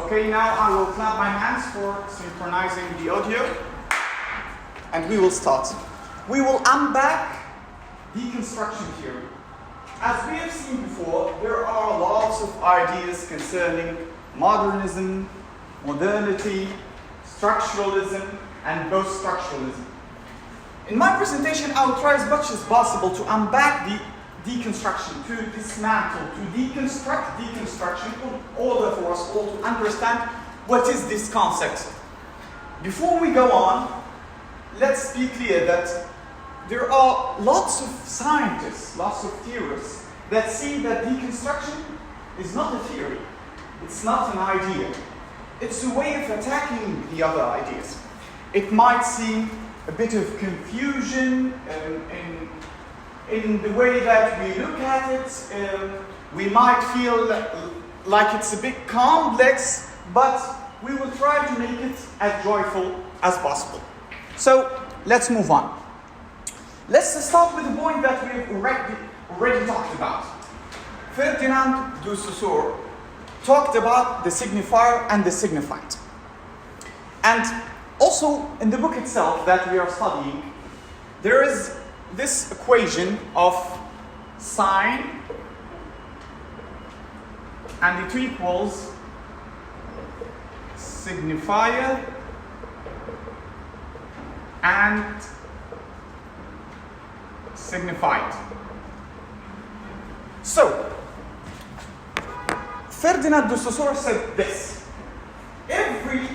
Okay, now I will clap my hands for synchronizing the audio. And we will start. We will unpack deconstruction theory. As we have seen before, there are lots of ideas concerning modernism, modernity, structuralism, and post-structuralism. In my presentation, I will try as much as possible to unpack the deconstruction, to dismantle, to deconstruct deconstruction in order for us all to understand what is this concept. Before we go on, let's be clear that there are lots of scientists, lots of theorists that see that deconstruction is not a theory, it's not an idea. It's a way of attacking the other ideas. It might seem a bit of confusion in the way that we look at it. We might feel like it's a bit complex, but we will try to make it as joyful as possible. So let's move on. Let's start with the point that we've already talked about. Ferdinand de Saussure talked about the signifier and the signified. And also in the book itself that we are studying, there is this equation of sign and it equals signifier and signified. So, Ferdinand de Saussure said this: every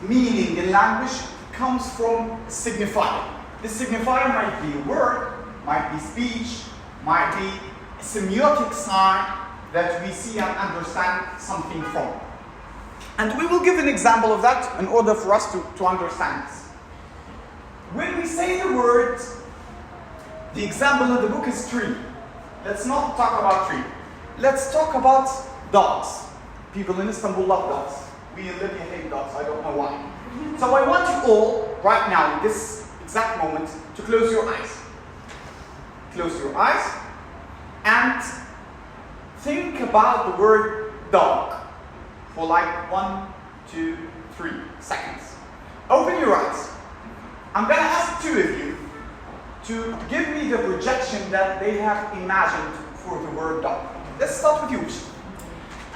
meaning in language comes from a signifier. The signifier might be a word, might be speech, might be a semiotic sign that we see and understand something from. And we will give an example of that in order for us to understand this. When we say the word, the example in the book is tree. Let's not talk about tree. Let's talk about dogs. People in Istanbul love dogs. We in Libya hate dogs, I don't know why. So I want you all, right now, in this exact moment, to close your eyes. Close your eyes and think about the word dog for like 1, 2, 3 seconds. Open your eyes. I'm going to ask two of you to give me the projection that they have imagined for the word dog. Let's start with you.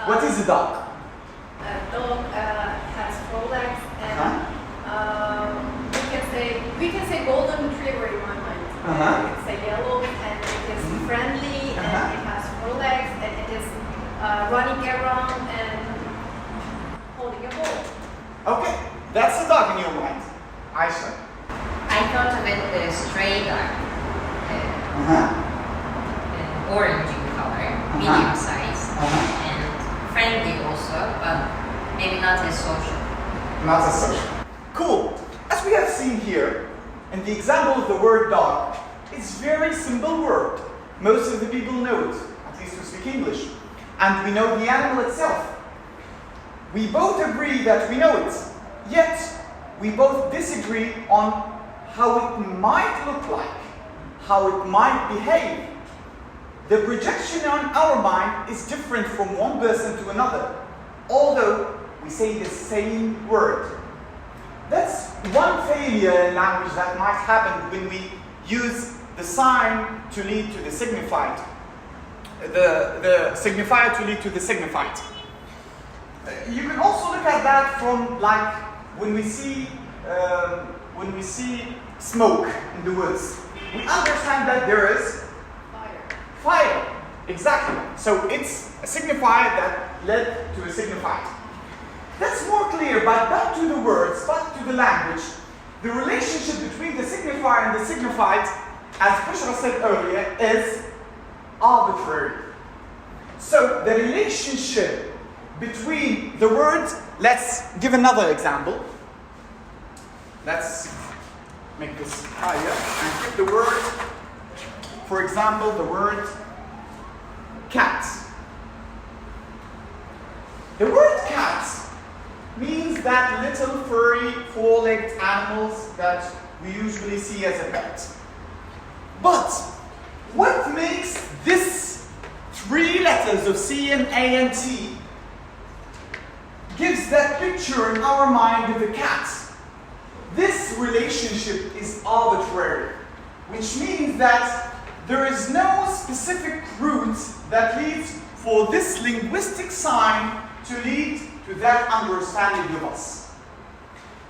What is a dog? A dog has 4 legs and we can say golden retriever in my mind. It's a yellow and it is friendly and it has 4 legs and it is running around and holding a ball. Okay, that's a dog in your mind. Aisha. I thought of it as a stray dog. Orange in color, medium size, and friendly also, but maybe not as social. Not as social. Cool. As we have seen here, in the example of the word dog, it's a very simple word. Most of the people know it, at least who speak English. And we know the animal itself. We both agree that we know it, yet we both disagree on how it might look like, how it might behave. The projection on our mind is different from one person to another, although we say the same word. That's one failure in language that might happen when we use the sign to lead to the signified, the signifier to lead to the signified. You can also look at that from like when we see smoke in the woods. We understand that there is fire. Exactly. So it's a signifier that led to a signified. That's more clear, but back to the words, back to the language. The relationship between the signifier and the signified, as Bushra said earlier, is arbitrary. So the relationship between the words, let's give another example. Let's make this higher and give the word, for example, the word cat. The word cat means that little furry, 4-legged animals that we usually see as a pet. But what makes this 3 letters of C and A and T gives that picture in our mind of a cat. This relationship is arbitrary, which means that there is no specific route that leads for this linguistic sign to lead to that understanding of us.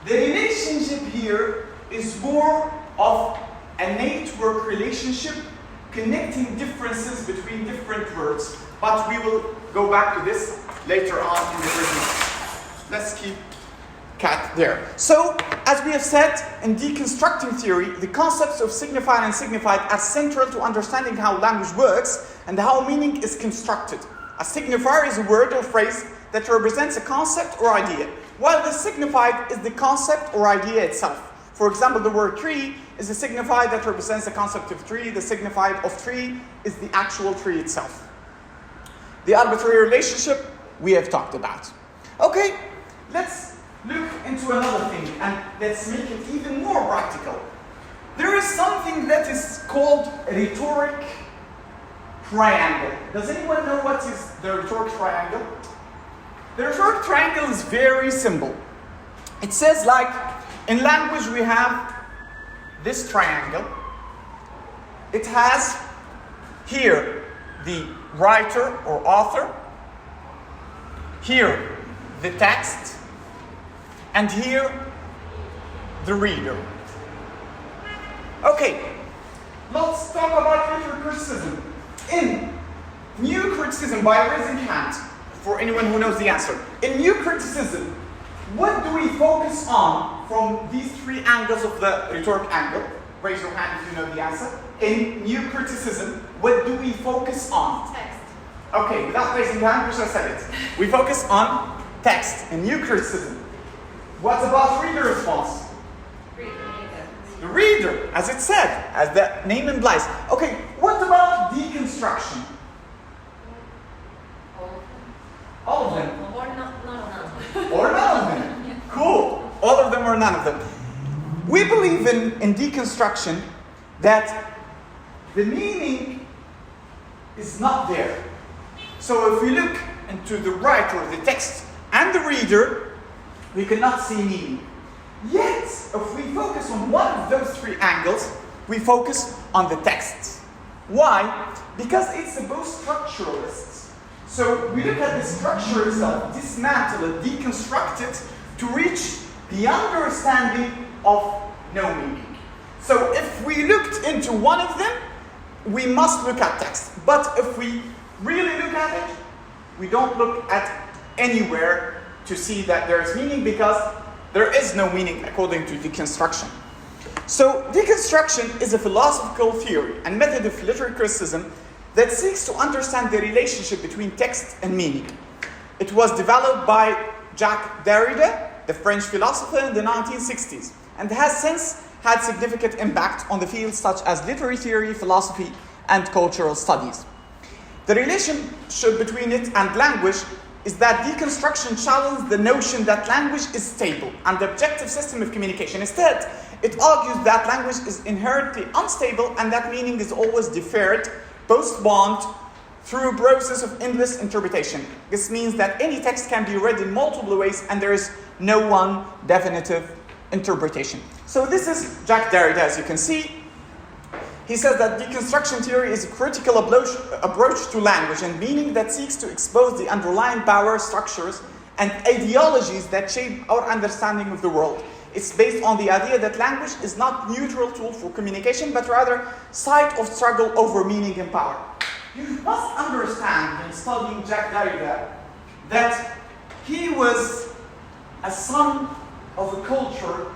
The relationship here is more of a network relationship connecting differences between different words, but we will go back to this later on in the presentation. Let's keep cat there. So, as we have said, in deconstructing theory, the concepts of signified and signified are central to understanding how language works and how meaning is constructed. A signifier is a word or phrase that represents a concept or idea, while the signified is the concept or idea itself. For example, the word tree is a signified that represents the concept of tree. The signified of tree is the actual tree itself. The arbitrary relationship we have talked about. Okay, let's look into another thing and let's make it even more practical. There is something that is called a rhetoric triangle. Does anyone know what is the rhetoric triangle? The rhetoric triangle is very simple. It says, like, in language we have this triangle. It has here the writer or author, here the text, and here the reader. Okay, let's talk about literary criticism. In new criticism, by raising hand, for anyone who knows the answer. In new criticism, what do we focus on from these three angles of the rhetoric angle? Raise your hand if you know the answer. In new criticism, what do we focus on? Text. Okay, without raising hand, we shall say it. We focus on text in new criticism. What about reader response? Reader. The reader, as it said, as the name implies. Okay, what about deconstruction? All of them. Or none of them. Or none of them. Yeah. Cool. All of them or none of them. We believe in deconstruction that the meaning is not there. So if we look into the writer, the text, and the reader, we cannot see meaning. Yet, if we focus on one of those three angles, we focus on the text. Why? Because it's about structuralists. So we look at the structure itself, dismantle it, deconstruct it, to reach the understanding of no meaning. So if we looked into one of them, we must look at text. But if we really look at it, we don't look at anywhere to see that there is meaning, because there is no meaning according to deconstruction. So deconstruction is a philosophical theory and method of literary criticism that seeks to understand the relationship between text and meaning. It was developed by Jacques Darrida, the French philosopher, in the 1960s, and has since had significant impact on the fields such as literary theory, philosophy, and cultural studies. The relationship between it and language is that deconstruction challenges the notion that language is stable and the objective system of communication. Instead, it argues that language is inherently unstable and that meaning is always deferred, postponed, through a process of endless interpretation. This means that any text can be read in multiple ways and there is no one definitive interpretation. So this is Jacques Derrida, as you can see. He says that deconstruction theory is a critical approach to language and meaning that seeks to expose the underlying power structures and ideologies that shape our understanding of the world. It's based on the idea that language is not a neutral tool for communication, but rather site of struggle over meaning and power. You must understand, when studying Jacques Derrida, that he was a son of a culture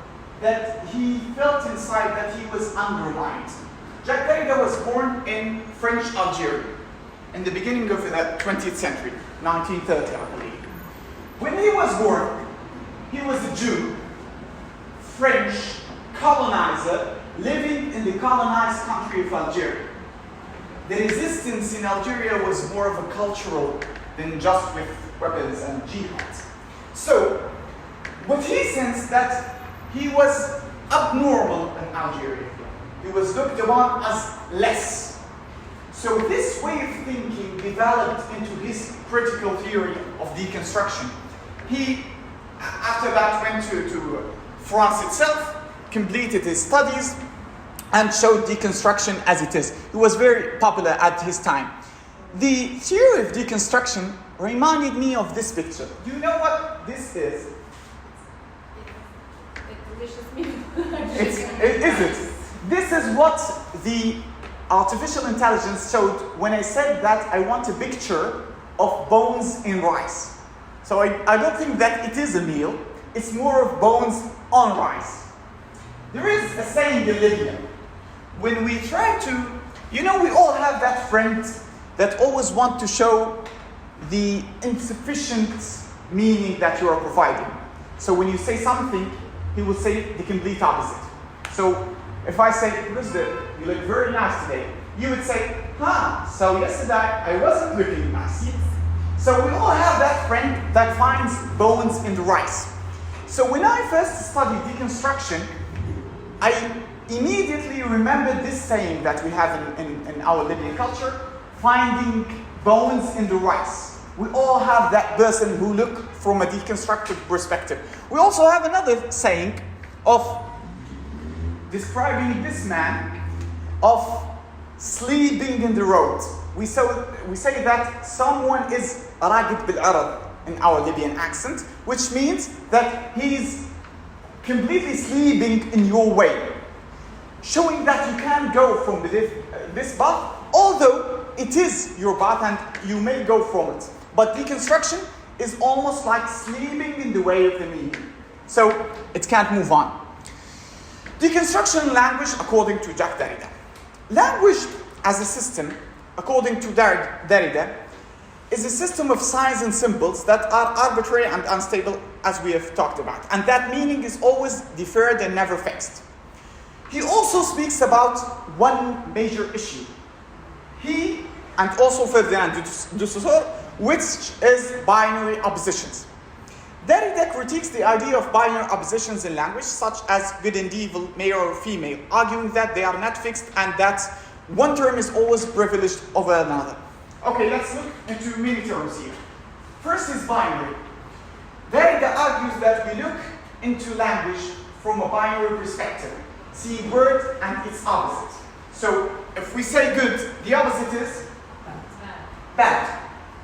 that he felt inside that he was undermined. Jacques Derrida was born in French Algeria in the beginning of the 20th century, 1930, I believe. When he was born, he was a Jew, French colonizer, living in the colonized country of Algeria. The resistance in Algeria was more of a cultural than just with weapons and jihad. So, what he sensed that he was abnormal in Algeria. He was looked upon as less. So this way of thinking developed into his critical theory of deconstruction. he, after that, went to France itself, completed his studies, and showed deconstruction as it is. It was very popular at his time. The theory of deconstruction reminded me of this picture. Do you know what this is? Delicious meal. Is it? This is what the artificial intelligence showed when I said that I want a picture of bones in rice. So I don't think that it is a meal. It's more of bones on rice. There is a saying in Libya. When we try to, we all have that friend that always want to show the insufficient meaning that you are providing. So when you say something, he will say the complete opposite. So if I say, Rida, you look very nice today, you would say, so yesterday I wasn't looking nice. So we all have that friend that finds bones in the rice. So when I first studied deconstruction, I immediately remembered this saying that we have in our Libyan culture, finding bones in the rice. We all have that person who look from a deconstructive perspective. We also have another saying of describing this man of sleeping in the road. We say that someone is راقد بالأرض in our Libyan accent, which means that he's completely sleeping in your way, showing that you can't go from this path, although it is your path and you may go from it. But deconstruction is almost like sleeping in the way of the meaning, so it can't move on. Deconstruction language, according to Jacques Darrida. Language as a system, according to Darrida, is a system of signs and symbols that are arbitrary and unstable, as we have talked about, and that meaning is always deferred and never fixed. He also speaks about one major issue. He, and also Ferdinand de Saussure, which is binary oppositions. Derrida critiques the idea of binary oppositions in language, such as good and evil, male or female, arguing that they are not fixed and that one term is always privileged over another. Okay, let's look into many terms here. First is binary. Derrida argues that we look into language from a binary perspective, seeing word and its opposite. So if we say good, the opposite is bad,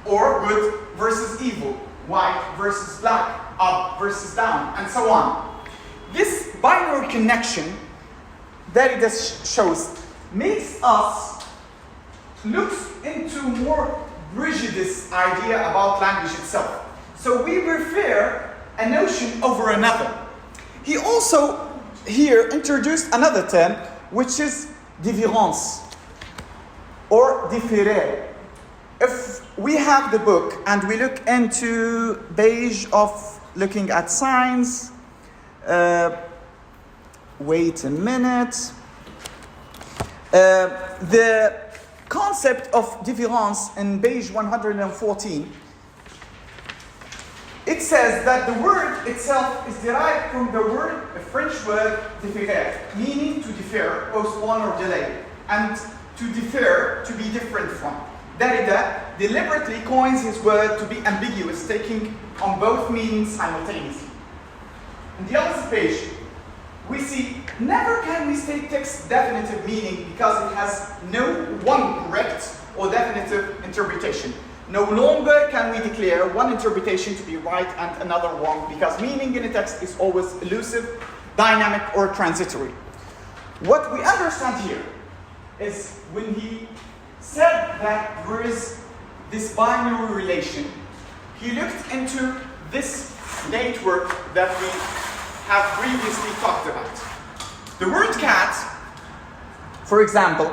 or good versus evil, white versus black, up versus down, and so on. This binary connection Derrida shows makes us look into more prejudice idea about language itself. So we prefer a notion over another. He also here introduced another term, which is différence or différer. If we have the book and we look into page of looking at signs, wait a minute. The concept of différence in page 114, it says that the word itself is derived from the word, a French word, différer, meaning to defer, postpone or delay, and to defer, to be different from. Derrida deliberately coins his word to be ambiguous, taking on both meanings simultaneously. On the opposite page, we see, never can we state text's definitive meaning because it has no one correct or definitive interpretation. No longer can we declare one interpretation to be right and another wrong, because meaning in a text is always elusive, dynamic, or transitory. What we understand here is when he said that there is this binary relation, he looked into this network that we have previously talked about. The word cat, for example,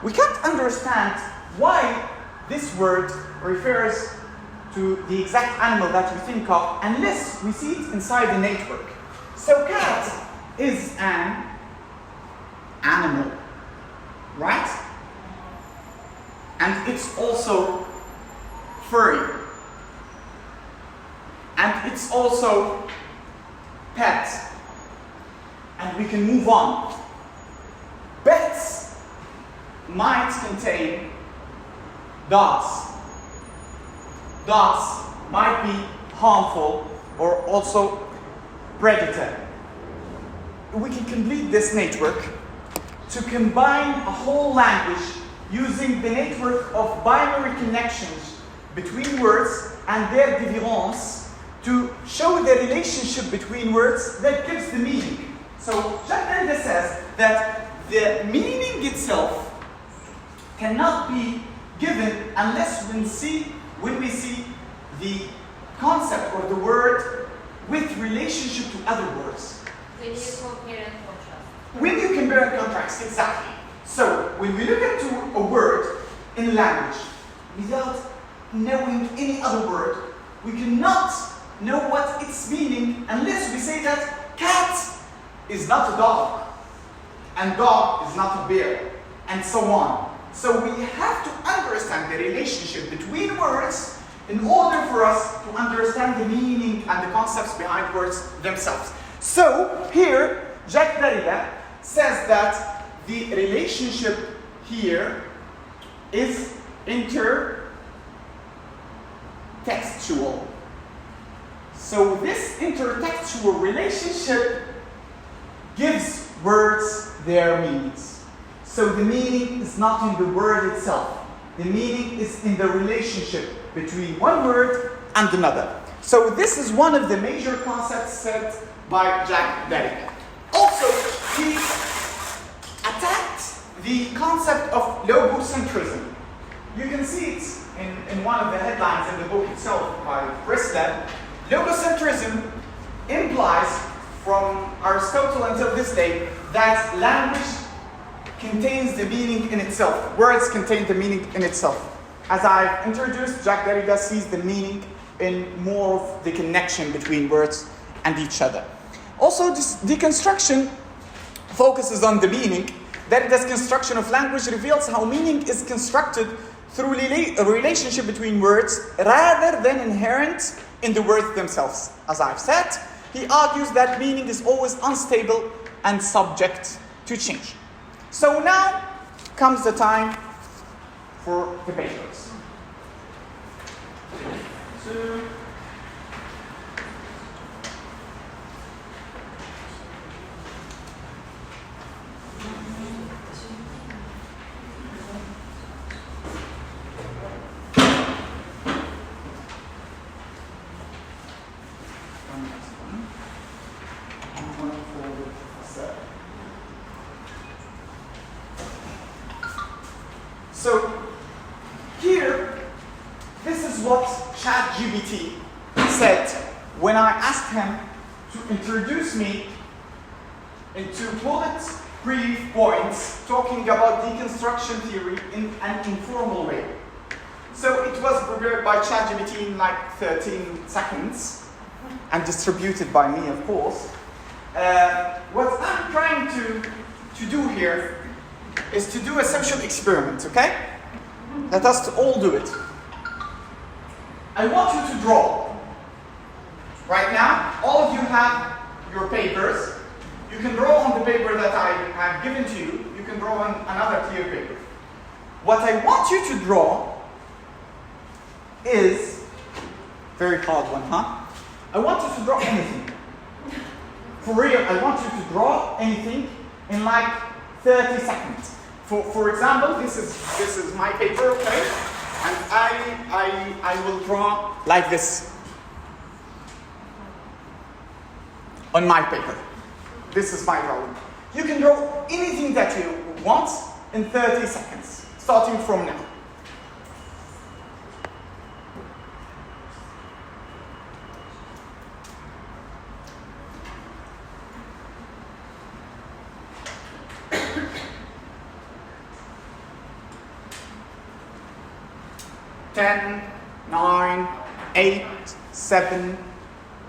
we can't understand why this word refers to the exact animal that we think of unless we see it inside the network. So cat is an animal, right? And it's also furry. And it's also pet. And we can move on. Pets might contain dogs. Dogs might be harmful or also predator. We can complete this network to combine a whole language using the network of binary connections between words and their difference to show the relationship between words that gives the meaning. So Jacques Derrida says that the meaning itself cannot be given unless when we see the concept or the word with relationship to other words. When you compare and contrast. When you compare and contrast, exactly. So when we look into a word in language without knowing any other word, we cannot know what its meaning unless we say that cat is not a dog and dog is not a bear and so on. So we have to understand the relationship between words in order for us to understand the meaning and the concepts behind words themselves. So here, Jacques Derrida says that the relationship here is intertextual. So this intertextual relationship gives words their meanings. So the meaning is not in the word itself. The meaning is in the relationship between one word and another. So this is one of the major concepts said by Jacques Derrida. Also, he attacked the concept of logocentrism. You can see it in one of the headlines in the book itself by Rida. Logocentrism implies, from Aristotle until this day, that language contains the meaning in itself. Words contain the meaning in itself. As I've introduced, Jacques Derrida sees the meaning in more of the connection between words and each other. Also, this deconstruction focuses on the meaning. Derrida's construction of language reveals how meaning is constructed through a relationship between words rather than inherent in the words themselves. As I've said, he argues that meaning is always unstable and subject to change. So now comes the time for the papers. 2. So here, this is what ChatGPT said when I asked him to introduce me into bullet brief points talking about deconstruction theory in an informal way. So it was prepared by ChatGPT in like 13 seconds and distributed by me, of course. What I'm trying to do here is to do a social experiment, okay? Let us all do it. I want you to draw. Right now, all of you have your papers. You can draw on the paper that I have given to you. You can draw on another clear paper. What I want you to draw is, very hard one, huh? I want you to draw anything. For real, I want you to draw anything in like 30 seconds. For example, this is my paper, okay? And I will draw like this on my paper. This is my drawing. You can draw anything that you want in 30 seconds, starting from now. Ten, 9, 8, 7,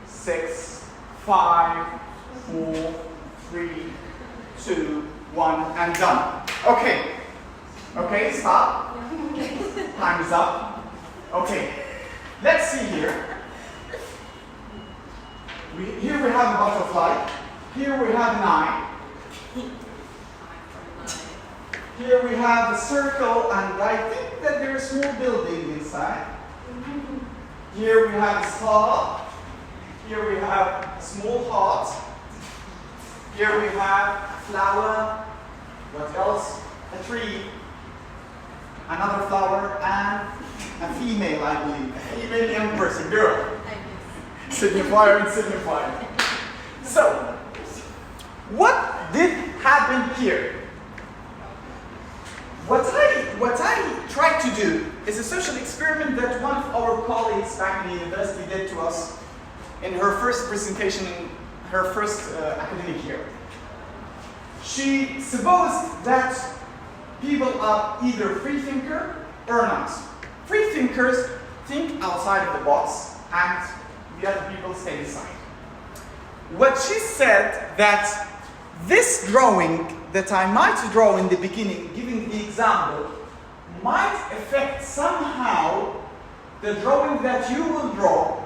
6, 5, 4, 3, 2, 1, and done. Okay, stop. Time is up. Okay, let's see here. Here we have a butterfly. Here we have an eye. Here we have a circle, and I think that there is a small building inside. Here we have a star. Here we have a small heart. Here we have a flower. What else? A tree. Another flower and a female, I believe. A female young person, girl. Signifier and signifier. So, what did happen here? What I tried to do is a social experiment that one of our colleagues back in the university did to us in her first presentation in her first academic year. She supposed that people are either free thinker or not. Free thinkers think outside of the box and the other people stay inside. What she said that this drawing that I might draw in the beginning, giving the example, might affect somehow the drawing that you will draw,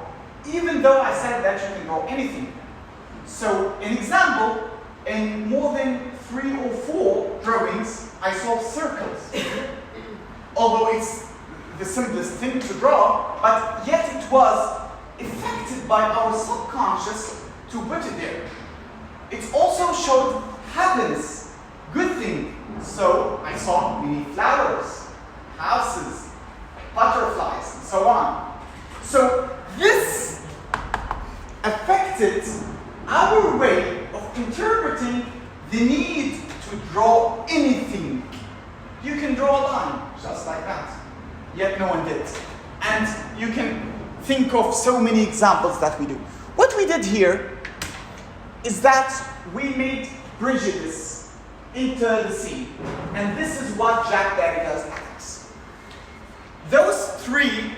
even though I said that you can draw anything. So, an example, in more than 3 or 4 drawings, I saw circles. Although it's the simplest thing to draw, but yet it was affected by our subconscious to put it there. It also showed happiness, good thing. So I saw many flowers, houses, butterflies, and so on. So this affected our way of interpreting the need to draw anything. You can draw a line, just like that. Yet no one did. And you can think of so many examples that we do. What we did here is that we made prejudice enter the scene. And this is what Jacques Derrida's attacks. Those 3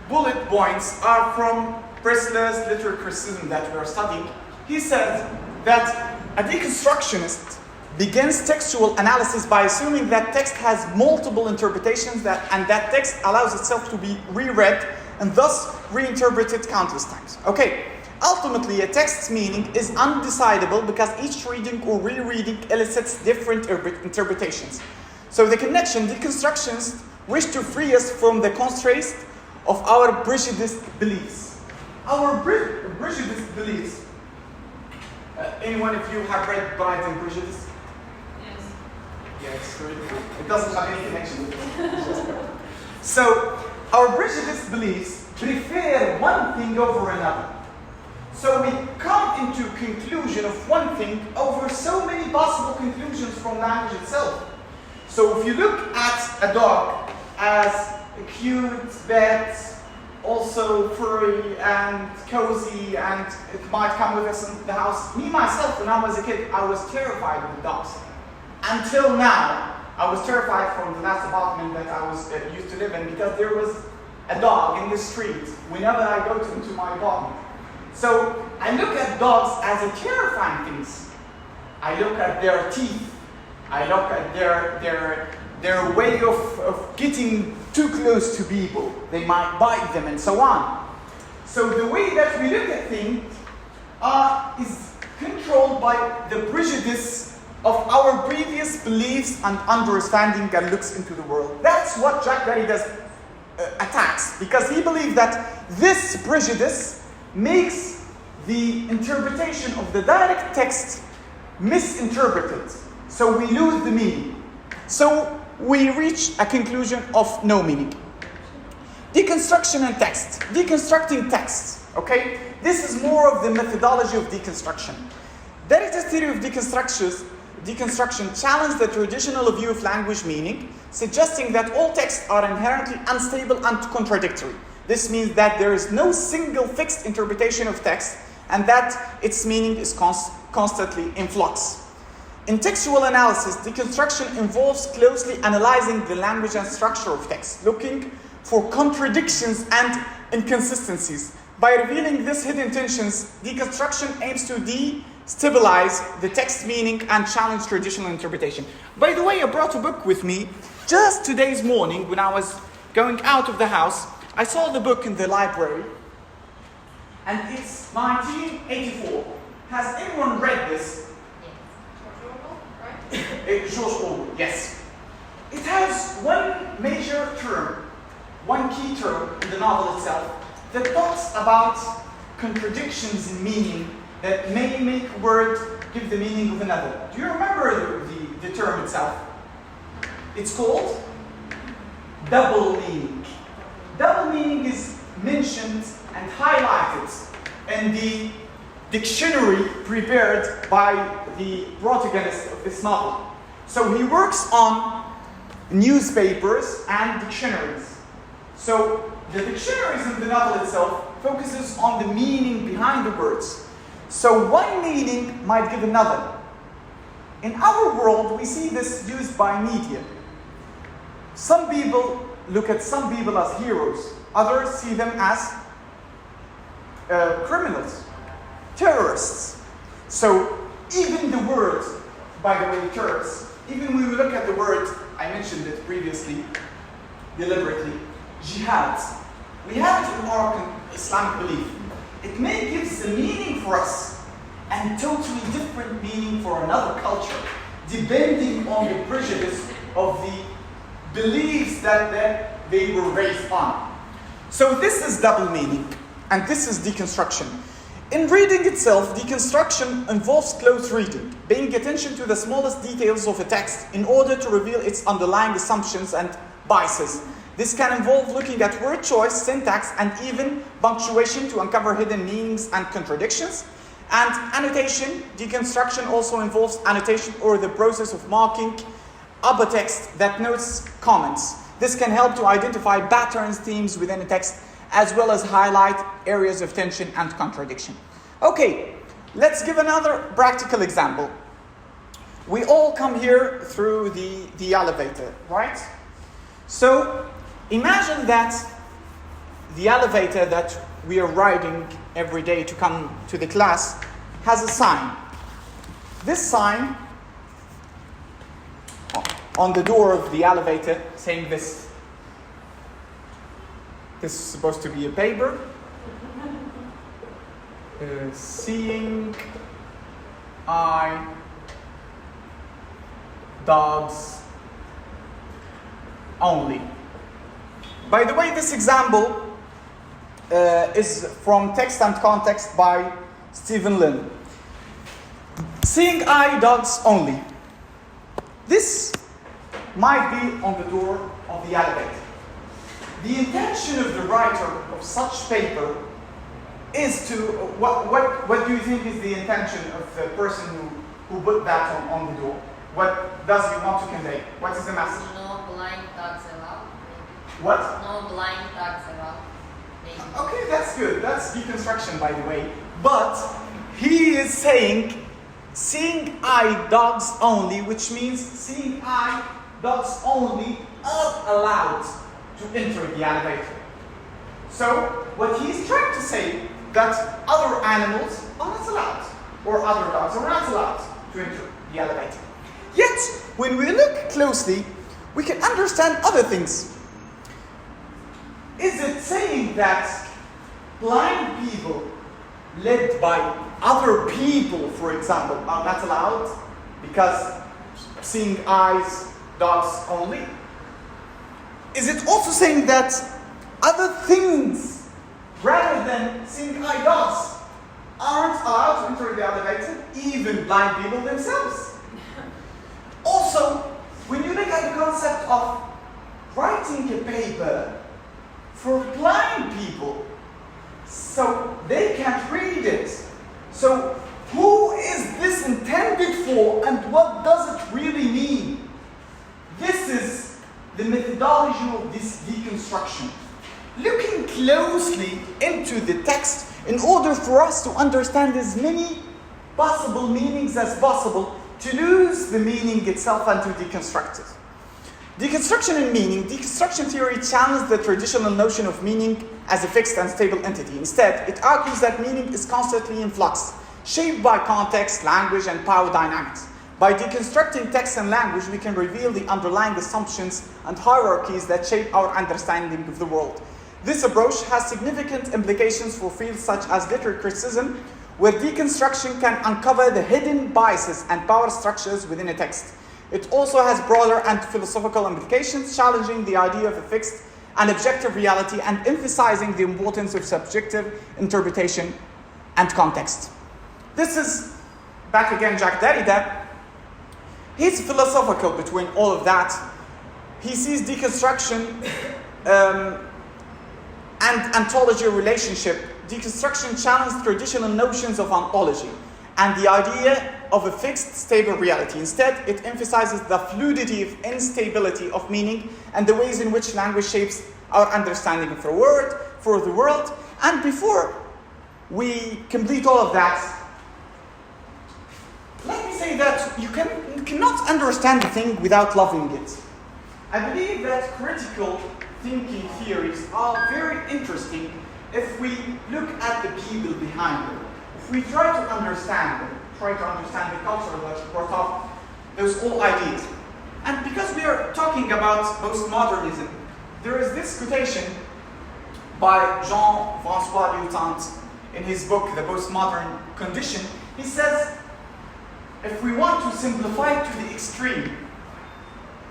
bullet points are from Presley's literary criticism that we are studying. He says that a deconstructionist begins textual analysis by assuming that text has multiple interpretations and that text allows itself to be reread and thus reinterpreted countless times. Okay, ultimately a text's meaning is undecidable because each reading or rereading elicits different interpretations. So the connection, deconstructionists wish to free us from the constraints of our prejudiced beliefs. Our prejudiced beliefs. Anyone of you have read Pride and Prejudice? Yes. Yeah, it's very cool. It doesn't have any connection with it. So, our prejudiced beliefs prefer one thing over another. So we come into conclusion of one thing over so many possible conclusions from language itself. So if you look at a dog as a cute pet, also furry and cozy, and it might come with us in the house. Me, myself, when I was a kid, I was terrified of dogs. Until now, I was terrified from the last apartment that I was used to live in because there was a dog in the street whenever I go into my apartment. So I look at dogs as a terrifying things. I look at their teeth. I look at their way of getting too close to people. They might bite them and so on. So the way that we look at things is controlled by the prejudice of our previous beliefs and understanding and looks into the world. That's what Jacques Derrida attacks, because he believes that this prejudice makes the interpretation of the direct text misinterpreted. So we lose the meaning. So we reach a conclusion of no meaning. Deconstruction and text. Deconstructing text. Okay? This is more of the methodology of deconstruction. Derrida's theory of deconstruction challenged the traditional view of language meaning, suggesting that all texts are inherently unstable and contradictory. This means that there is no single fixed interpretation of text and that its meaning is constantly in flux. In textual analysis, deconstruction involves closely analyzing the language and structure of text, looking for contradictions and inconsistencies. By revealing these hidden tensions, deconstruction aims to destabilize the text meaning and challenge traditional interpretation. By the way, I brought a book with me just today's morning when I was going out of the house. I saw the book in the library, and it's 1984. Has anyone read this? George Orwell, yes. It has one major term, one key term in the novel itself that talks about contradictions in meaning that may make a word give the meaning of another. Do you remember the term itself? It's called double meaning. Double meaning is mentioned and highlighted in the dictionary prepared by the protagonist of this novel. So he works on newspapers and dictionaries. So the dictionaries in the novel itself focuses on the meaning behind the words. So one meaning might give another. In our world, we see this used by media. Some people look at some people as heroes. Others see them as criminals, terrorists. So even the word, by the way, terrorists, even when we look at the word, I mentioned it previously, deliberately, jihad. We have it in our Islamic belief. It may give a meaning for us and totally different meaning for another culture, depending on the prejudice of the beliefs that they were raised on. So this is double meaning, and this is deconstruction. In reading itself, deconstruction involves close reading, paying attention to the smallest details of a text in order to reveal its underlying assumptions and biases. This can involve looking at word choice, syntax, and even punctuation to uncover hidden meanings and contradictions. And annotation, deconstruction also involves annotation or the process of marking up a text that notes comments. This can help to identify patterns, themes within a text, as well as highlight areas of tension and contradiction. Okay, let's give another practical example. We all come here through the elevator, right? So imagine that the elevator that we are riding every day to come to the class has a sign. This sign on the door of the elevator saying this. This is supposed to be a paper. Seeing eye dogs only. By the way, this example is from Text and Context by Stephen Lin. Seeing eye dogs only. This might be on the door of the elevator. The intention of the writer of such paper is to, what do you think is the intention of the person who put that on the door? What does he want to convey? What is the message? No blind dogs allowed. What? No blind dogs allowed. Okay, that's good. That's deconstruction, by the way. But he is saying, seeing eye dogs only, which means seeing eye dogs only are allowed to enter the elevator. So what he's trying to say that other animals are not allowed, or other dogs are not allowed to enter the elevator. Yet, when we look closely, we can understand other things. Is it saying that blind people led by other people, for example, are not allowed because seeing eyes, dogs only? Is it also saying that other things, rather than seeing eye dogs, aren't allowed to enter the elevator, even blind people themselves? Also, when you look at the concept of writing a paper for blind people, so they can't read it. So who is this intended for, and what does it really mean? This is the methodology of this deconstruction. Looking closely into the text in order for us to understand as many possible meanings as possible, to lose the meaning itself and to deconstruct it. Deconstruction and meaning. Deconstruction theory challenges the traditional notion of meaning as a fixed and stable entity. Instead, it argues that meaning is constantly in flux, shaped by context, language, and power dynamics. By deconstructing text and language, we can reveal the underlying assumptions and hierarchies that shape our understanding of the world. This approach has significant implications for fields such as literary criticism, where deconstruction can uncover the hidden biases and power structures within a text. It also has broader and philosophical implications, challenging the idea of a fixed and objective reality, and emphasizing the importance of subjective interpretation and context. This is, back again, Jacques Derrida. He's philosophical between all of that. He sees deconstruction and ontology relationship. Deconstruction challenges traditional notions of ontology and the idea of a fixed, stable reality. Instead, it emphasizes the fluidity of instability of meaning and the ways in which language shapes our understanding of the world. And before we complete all of that, let me say that you cannot understand a thing without loving it. I believe that critical thinking theories are very interesting if we look at the people behind them. If we try to understand them, try to understand the culture that brought up those old ideas. And because we are talking about postmodernism, there is this quotation by Jean-François Lyotard in his book, The Postmodern Condition. He says, if we want to simplify it to the extreme,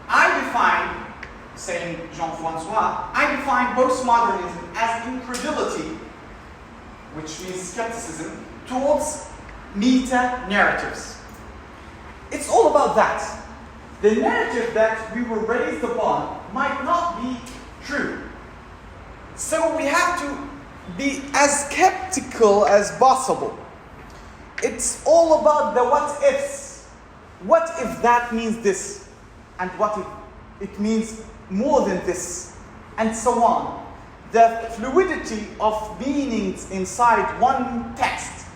I define, saying Jean-François, I define postmodernism as incredulity, which means skepticism, towards meta-narratives. It's all about that. The narrative that we were raised upon might not be true. So we have to be as skeptical as possible. It's all about the what ifs. What if that means this? And what if it means more than this? And so on. The fluidity of meanings inside one text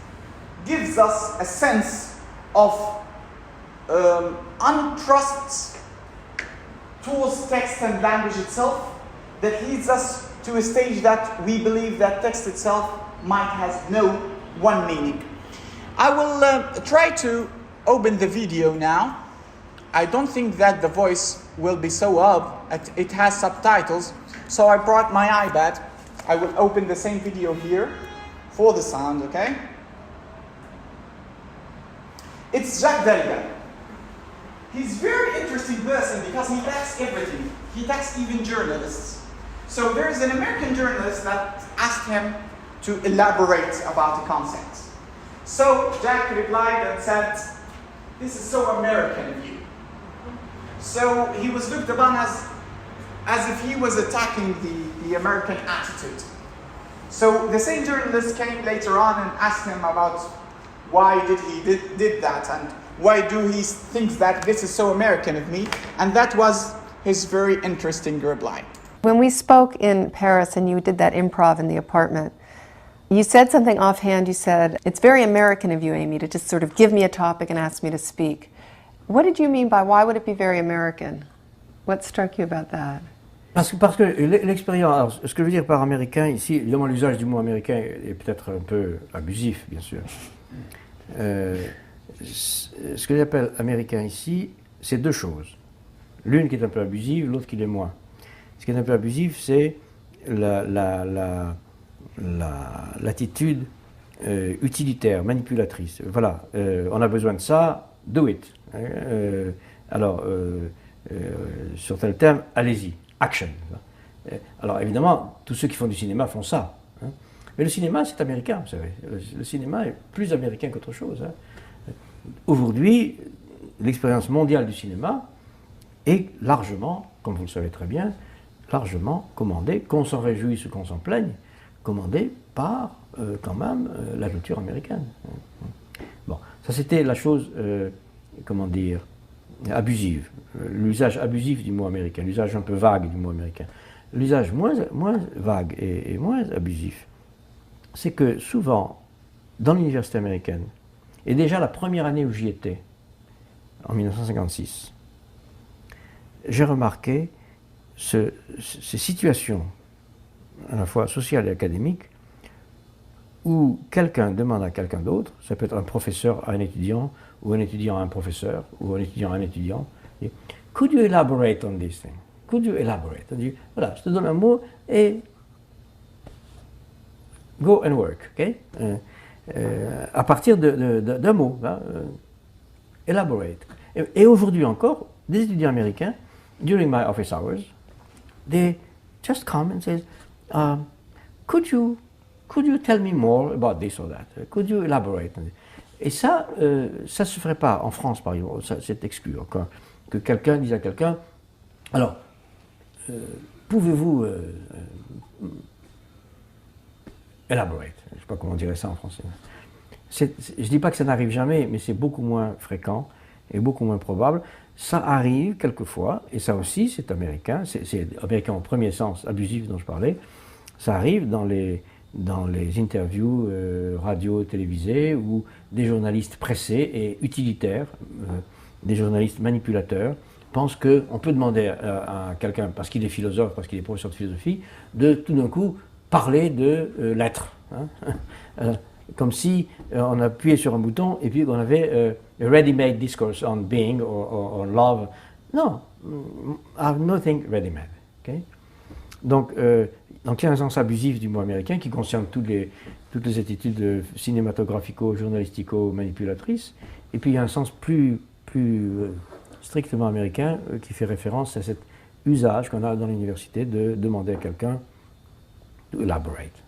gives us a sense of untrust towards text and language itself that leads us to a stage that we believe that text itself might have no one meaning. I will try to open the video now. I don't think that the voice will be so up. It has subtitles, so I brought my iPad. I will open the same video here for the sound, okay? It's Jacques Derrida. He's a very interesting person because he attacks everything. He attacks even journalists. So there's an American journalist that asked him to elaborate about the concept. So Jack replied and said, "This is so American of you." So he was looked upon as if he was attacking the American attitude. So the same journalist came later on and asked him about why did that and why do he thinks that this is so American of me, and that was his very interesting reply. When we spoke in Paris and you did that improv in the apartment, you said something offhand. You said, "It's very American of you, Amy, to just sort of give me a topic and ask me to speak." What did you mean by why would it be very American? What struck you about that? Parce que l'expérience, alors, ce que je veux dire par américain ici, évidemment l'usage du mot américain est peut-être un peu abusif, bien sûr. Ce que j'appelle américain ici, c'est deux choses. L'une qui est un peu abusive, l'autre qui l'est moins. Ce qui est un peu abusif, c'est l'attitude utilitaire, manipulatrice. Voilà, on a besoin de ça, do it. Sur tel terme, allez-y, action. Alors évidemment, tous ceux qui font du cinéma font ça. Hein. Mais le cinéma, c'est américain, vous savez. Le cinéma est plus américain qu'autre chose. Hein. Aujourd'hui, l'expérience mondiale du cinéma est largement, comme vous le savez très bien, largement commandée, qu'on s'en réjouisse ou qu'on s'en plaigne, commandée par quand même la culture américaine. Bon, ça c'était la chose, comment dire, abusive, l'usage abusif du mot américain, l'usage un peu vague du mot américain. L'usage moins vague et moins abusif, c'est que souvent, dans l'université américaine, et déjà la première année où j'y étais, en 1956, j'ai remarqué ces situations, à la fois sociales et académiques, où quelqu'un demande à quelqu'un d'autre, ça peut être un professeur à un étudiant, ou un étudiant à un professeur, ou un étudiant à un étudiant, et, could you elaborate on this thing? Could you elaborate? On dit, voilà, je te donne un mot et go and work, ok? À partir d'un mot, hein, elaborate. Et aujourd'hui encore, des étudiants américains, during my office hours, they just come and says, could you tell me more about this or that? Could you elaborate? Et ça, ça se ferait pas en France, par exemple. C'est exclu. Que quelqu'un dise à quelqu'un, alors, pouvez-vous elaborate? Je ne sais pas comment on dirait ça en français. Je ne dis pas que ça n'arrive jamais, mais c'est beaucoup moins fréquent et beaucoup moins probable. Ça arrive quelquefois, et ça aussi c'est américain, c'est américain au premier sens, abusif dont je parlais. Ça arrive dans les interviews radio, télévisées, où des journalistes pressés et utilitaires, des journalistes manipulateurs, pensent qu'on peut demander à quelqu'un, parce qu'il est philosophe, parce qu'il est professeur de philosophie, de tout d'un coup parler de l'être. Hein. Comme si on appuyait sur un bouton et puis on avait a ready-made discourse on being or love. Non, I have nothing ready-made. Okay? Donc il y a un sens abusif du mot américain qui concerne toutes les attitudes cinématographico-journalistico-manipulatrices. Et puis il y a un sens plus strictement américain qui fait référence à cet usage qu'on a dans l'université de demander à quelqu'un to elaborate.